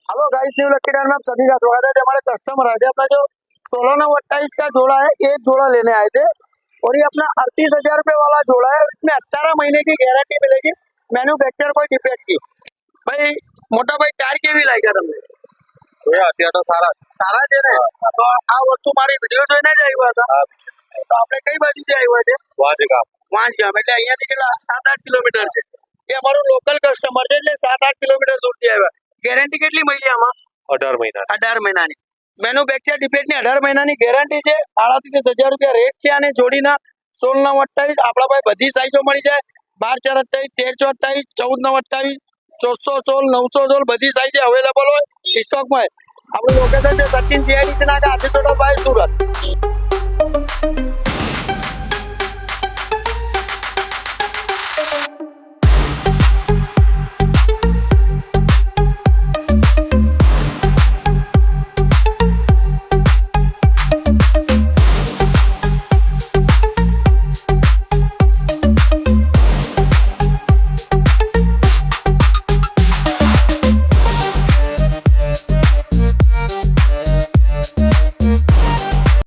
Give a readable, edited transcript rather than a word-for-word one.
Hello guys, new lucky Dan में आप सभी का स्वागत है। हमारे कस्टमर है अपना जो 16/28 का जोड़ा है, एक जोड़ा लेने आए थे और ये अपना 38,000 रुपये वाला जोड़ा है। इसमें 18 महीने की गारंटी मिलेगी मैन्युफैक्चर कोई डिफेक्ट की। भाई मोटा भाई टायर કેવી લાગ્યા તમને? અત્યારે તો સારા છે ને? તો આ વસ્તુ મારી વિડીયો જોઈને જ આવ્યા હતા. તો આપણે કઈ બાજુથી આવ્યા છે? વાંજગામ. એટલે અહીંયાથી કેટલા 7-8 કિલોમીટર છે. એ અમારું લોકલ કસ્ટમર છે, એટલે 7-8 કિલોમીટર દૂરથી આવ્યા. ગેરંટી કેટલી મળી આમાં? 18 મહિના 18 મહિનાની મેન્યુફેક્ચર ડિફેક્ટની 18 મહિનાની ગેરંટી છે. 38,000 રૂપિયા રેટ છે અને જોડીના 16/28 આપણા પાસે બધી સાઈઝો મળી જાય. 12/4 28, 13/4 28, 1416, 916 બધી સાઈઝ અવેલેબલ હોય સ્ટોકમાં. આપણું લોકેશન છે સચિન જીઆઈડીસી નાકા, હાથીસોડા બાય સુરત.